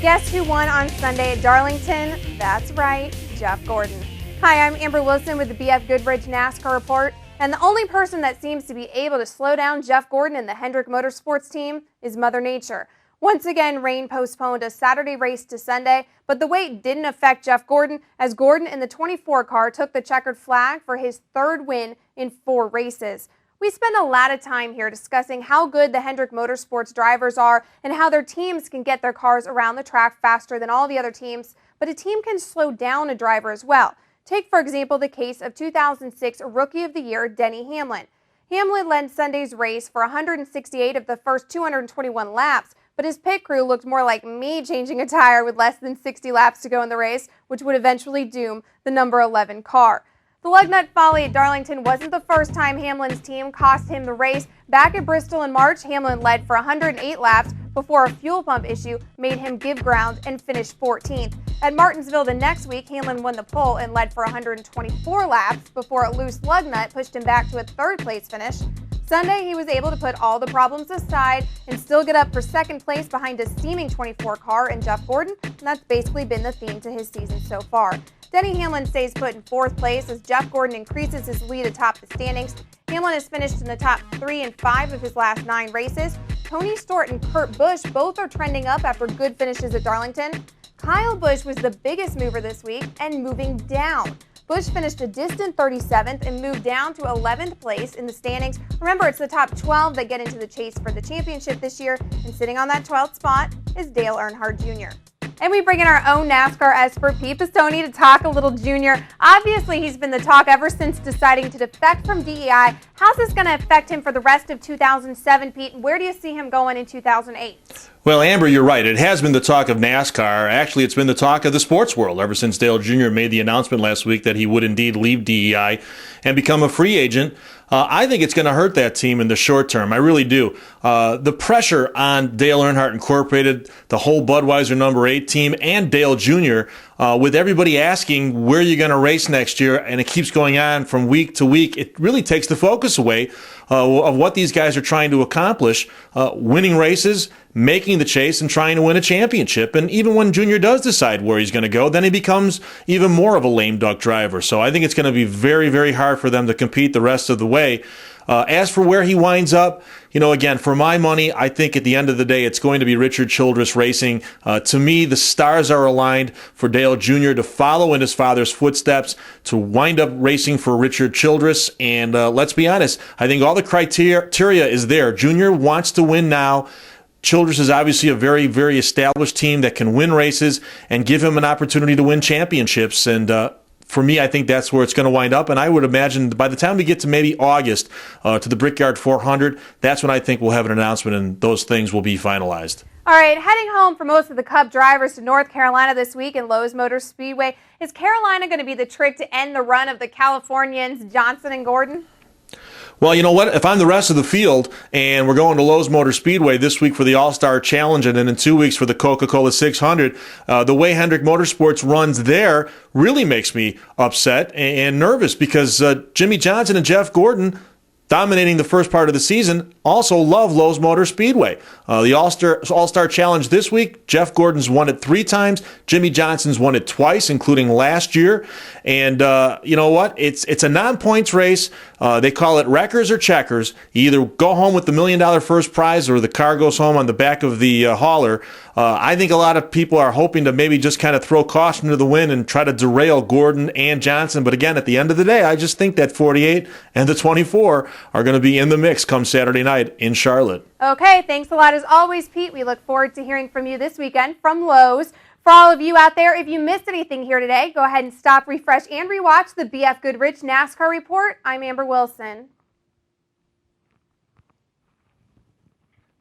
Guess who won on Sunday at Darlington? That's right, Jeff Gordon. Hi, I'm Amber Wilson with the BF Goodrich NASCAR Report, and the only person that seems to be able to slow down Jeff Gordon and the Hendrick Motorsports team is Mother Nature. Once again, rain postponed a Saturday race to Sunday, but the wait didn't affect Jeff Gordon, as Gordon in the 24 car took the checkered flag for his third win in 4 races. We spend a lot of time here discussing how good the Hendrick Motorsports drivers are and how their teams can get their cars around the track faster than all the other teams, but a team can slow down a driver as well. Take, for example, the case of 2006 Rookie of the Year, Denny Hamlin. Hamlin led Sunday's race for 168 of the first 221 laps, but his pit crew looked more like me changing a tire with less than 60 laps to go in the race, which would eventually doom the number 11 car. The lug nut folly at Darlington wasn't the first time Hamlin's team cost him the race. Back at Bristol in March, Hamlin led for 108 laps before a fuel pump issue made him give ground and finish 14th. At Martinsville the next week, Hamlin won the pole and led for 124 laps before a loose lug nut pushed him back to a third-place finish. Sunday, he was able to put all the problems aside and still get up for second place behind a steaming 24 car and Jeff Gordon, and that's basically been the theme to his season so far. Denny Hamlin stays put in 4th place as Jeff Gordon increases his lead atop the standings. Hamlin has finished in the top 3 and 5 of his last 9 races. Tony Stewart and Kurt Busch both are trending up after good finishes at Darlington. Kyle Busch was the biggest mover this week and moving down. Busch finished a distant 37th and moved down to 11th place in the standings. Remember, it's the top 12 that get into the chase for the championship this year, and sitting on that 12th spot is Dale Earnhardt Jr. And we bring in our own NASCAR expert, Pete Pistone, to talk a little junior. Obviously, he's been the talk ever since deciding to defect from DEI. How's this going to affect him for the rest of 2007, Pete? And where do you see him going in 2008? Well, Amber, you're right. It has been the talk of NASCAR. Actually, it's been the talk of the sports world ever since Dale Jr. made the announcement last week that he would indeed leave DEI and become a free agent. I think it's going to hurt that team in the short term. I really do. The pressure on Dale Earnhardt Incorporated, the whole Budweiser number 8 team, and Dale Jr., with everybody asking where you're going to race next year, and it keeps going on from week to week, it really takes the focus away of what these guys are trying to accomplish, winning races, making the chase, and trying to win a championship. And even when Junior does decide where he's going to go, then he becomes even more of a lame duck driver. So I think it's going to be very, very hard for them to compete the rest of the way. As for where he winds up, again, for my money, I think at the end of the day, it's going to be Richard Childress Racing. To me, the stars are aligned for Dale Jr. to follow in his father's footsteps, to wind up racing for Richard Childress. And let's be honest, I think all the criteria is there. Junior wants to win now. Childress is obviously a very, very established team that can win races and give him an opportunity to win championships. And for me, I think that's where it's going to wind up. And I would imagine by the time we get to maybe August to the Brickyard 400, that's when I think we'll have an announcement and those things will be finalized. All right, heading home for most of the Cup drivers to North Carolina this week in Lowe's Motor Speedway. Is Carolina going to be the trick to end the run of the Californians, Johnson and Gordon? Well, you know what? If I'm the rest of the field and we're going to Lowe's Motor Speedway this week for the All-Star Challenge and then in 2 weeks for the Coca-Cola 600, the way Hendrick Motorsports runs there really makes me upset and nervous because Jimmy Johnson and Jeff Gordon, dominating the first part of the season, also love Lowe's Motor Speedway. The All-Star Challenge this week, Jeff Gordon's won it 3 times. Jimmy Johnson's won it twice, including last year. And you know what? It's a non-points race. They call it wreckers or checkers. You either go home with the $1 million first prize or the car goes home on the back of the hauler. I think a lot of people are hoping to maybe just kind of throw caution to the wind and try to derail Gordon and Johnson. But again, at the end of the day, I just think that 48 and the 24 are going to be in the mix come Saturday night in Charlotte. Okay, thanks a lot as always, Pete. We look forward to hearing from you this weekend from Lowe's. For all of you out there, if you missed anything here today, go ahead and stop, refresh, and rewatch the BF Goodrich NASCAR Report. I'm Amber Wilson.